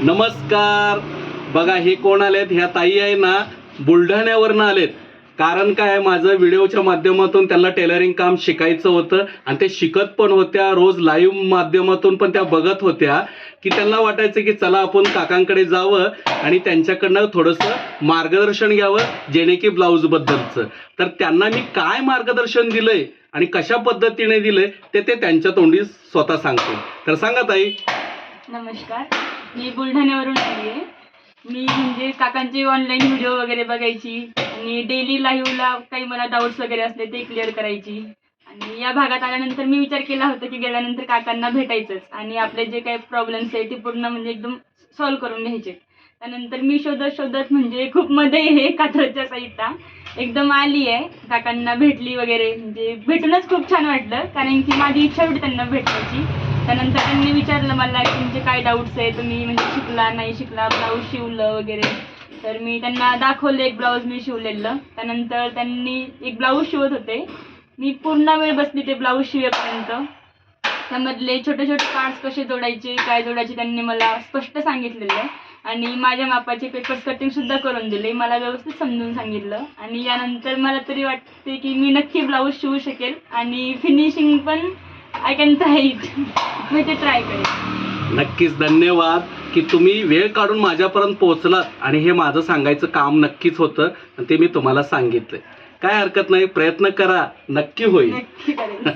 नमस्कार. बघा हे कोण आलेत, ह्या ताई आहे ना बुलढाण्यावरून आलेत. कारण काय, माझं व्हिडिओच्या माध्यमातून त्यांना टेलरिंग काम शिकायचं होतं आणि ते शिकत पण होत्या. रोज लाईव्ह माध्यमातून पण त्या बघत होत्या की त्यांना वाटायचं की चला आपण काकांकडे जावं आणि त्यांच्याकडनं थोडंसं मार्गदर्शन घ्यावं जेणे की ब्लाऊजबद्दलचं. तर त्यांना मी काय मार्गदर्शन दिलंय आणि कशा पद्धतीने दिलंय ते त्यांच्या तोंडी स्वतः सांगतील. तर सांगा ताई. नमस्कार, मी बुलढाण्यावरून आली आहे. मी म्हणजे काकांचे ऑनलाईन व्हिडिओ वगैरे बघायची आणि डेली लाईव्हला काही मला डाऊट्स वगैरे असले ते क्लिअर करायची. आणि या भागात आल्यानंतर मी विचार केला होता की गेल्यानंतर काकांना भेटायचंच आणि आपले जे काही प्रॉब्लेम्स आहे ते पूर्ण म्हणजे एकदम सॉल्व्ह करून घ्यायचे. त्यानंतर मी शोधत म्हणजे खूप मध्ये हे कात्रजच्या साईडला एकदम आली आहे, काकांना भेटली वगैरे. म्हणजे भेटूनच खूप छान वाटलं, कारण की माझी इच्छा होती त्यांना भेटायची. त्यानंतर त्यांनी विचारलं मला की तुमचे काय डाऊट्स आहे, तुम्ही म्हणजे शिकला नाही शिकला, ब्लाऊज शिवलं वगैरे. तर मी त्यांना दाखवलं एक ब्लाऊज मी शिवलेलं. त्यानंतर त्यांनी एक ब्लाऊज शिवत होते. मी पूर्ण वेळ बसली ते ब्लाऊज शिवेपर्यंत. त्यामधले छोटे छोटे पार्ट्स कसे जोडायचे काय जोडायचे त्यांनी मला स्पष्ट सांगितलेलं आणि माझ्या मापाचे पेपर्स कटिंगसुद्धा करून दिले, मला व्यवस्थित समजून सांगितलं. आणि यानंतर मला तरी वाटते की मी नक्की ब्लाऊज शिवू शकेल आणि फिनिशिंग पण आय कॅन ट्राय इट. मी ते ट्राय करेन. नक्कीच धन्यवाद की तुम्ही वेळ काढून माझ्यापर्यंत पोहोचलात आणि हे माझं सांगायचं काम नक्कीच होतं आणि ते मी तुम्हाला सांगितलंय. काय हरकत नाही, प्रयत्न करा, नक्की होईल. नक्की करेन.